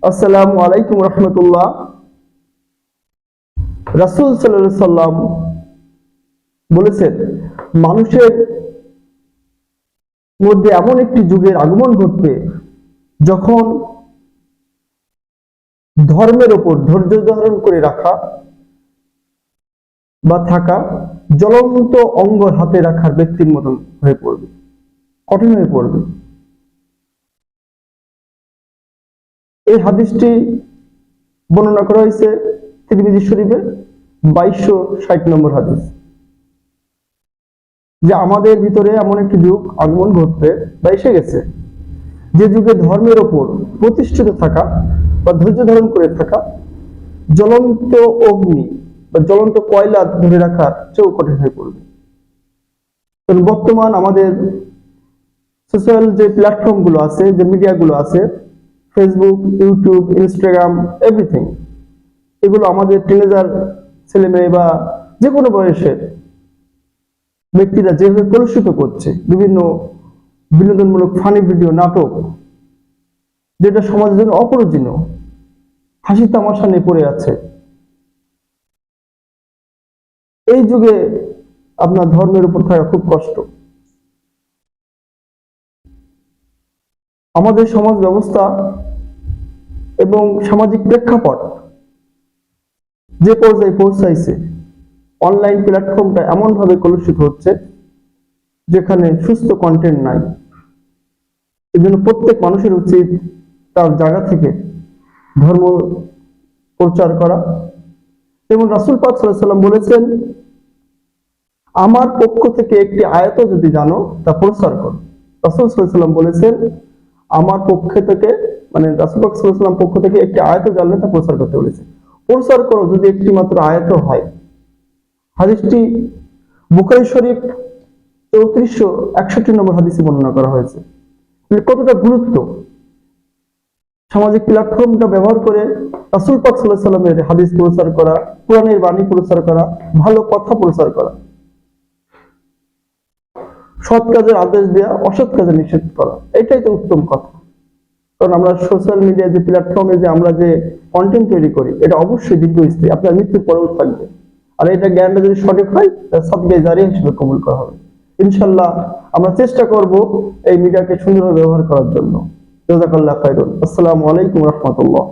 আসসালামু আলাইকুম রহমতুল্লাহ। রাসূল সাল্লাল্লাহু আলাইহি সাল্লাম বলেছেন, মানুষের মধ্যে এমন একটি যুগের আগমন ঘটবে যখন ধর্মের উপর ধৈর্য ধারণ করে রাখা বা থাকা জ্বলন্ত অঙ্গর হাতে রাখার ব্যক্তির মতন হয়ে পড়বে, কঠিন হয়ে পড়বে। এই হাদিসটি বর্ণনা করা হয়েছে তিরমিজি শরীফে 2260 নম্বর হাদিস, যে আমাদের ভিতরে এমন একটি যুগ আগমন ঘটবে বা এসে গেছে, যে যুগে ধর্মের ওপর প্রতিষ্ঠিত থাকা বা ধৈর্য ধারণ করে থাকা জ্বলন্ত অগ্নি বা জ্বলন্ত কয়লা ধরে রাখার চেয়েও কঠিন হয়ে পড়বে। বর্তমান আমাদের সোশ্যাল যে প্ল্যাটফর্ম গুলো আছে, যে মিডিয়া গুলো আছে, ফেসবুক, ইউটিউব, ইনস্টাগ্রাম, এভরিথিং, এগুলো আমাদের টিনেজার ছেলে মেয়ে বা যে কোনো বয়সের ব্যক্তিরা যেভাবে কলুষিত করছে, বিভিন্ন বিনোদনমূলক ফানি ভিডিও, নাটক, যেটা সমাজের জন্য অপ্রয়োজনীয়, হাসি তামাশা নিয়ে পড়ে আছে। এই যুগে আপনার ধর্মের উপর থাকা খুব কষ্ট। আমাদের সমাজ ব্যবস্থা এবং সামাজিক প্রেক্ষাপট যে পর্যায়ে পৌঁছাইছে, অনলাইন প্ল্যাটফর্মটা এমন ভাবে কলুষিত হচ্ছে যেখানে সুস্থ কন্টেন্ট নাই। এই জন্য প্রত্যেক মানুষের উচিত তার জায়গা থেকে ধর্ম প্রচার করা। যেমন রাসূল পাক সাল্লাল্লাহু আলাইহি ওয়াসাল্লাম বলেছেন, আমার পক্ষ থেকে একটি আয়াত যদি জানো তা প্রচার করো। রাসূল সাল্লাল্লাহু আলাইহি ওয়াসাল্লাম বলেছেন, আমার পক্ষ থেকে, মানে রাসূল পাক সাল্লাল্লাহু আলাইহি ওয়াসাল্লাম পক্ষ থেকে একটি আয়াত জানলে তা প্রচার করতে বলেছে। প্রচার করো যদি একটি মাত্র আয়াত হয়। হাদিসটি বুখারী শরীফ 3461 নম্বর হাদিসে বর্ণনা করা হয়েছে। কতটা গুরুত্ব সামাজিক প্ল্যাটফর্মটা ব্যবহার করে রাসূল পাক সাল্লাল্লাহু আলাইহি ওয়াসাল্লামের হাদিস প্রচার করা, কোরআনের বাণী প্রচার করা, ভালো কথা প্রচার করা, সৎ কাজের আদেশ দেওয়া, অসৎ কাজে নিষেধ করা, এটাই তো উত্তম কথা। কারণ আমরা সোশ্যাল মিডিয়া যে প্ল্যাটফর্মে যে আমরা যে কন্টেন্ট তৈরি করি, এটা অবশ্যই দীর্ঘস্থায়ী, আপনার মৃত্যুর পরেও থাকবে। আর এটা জ্ঞানটা যদি সঠিক হয়, সাদগায়ে জারিয়া হিসেবে কবুল করা হবে ইনশাআল্লাহ। আমরা চেষ্টা করব এই মিডিয়াকে সুন্দরভাবে ব্যবহার করার জন্য। জাযাকাল্লাহু খাইরান। আসসালামু আলাইকুম রাহমাতুল্লাহ।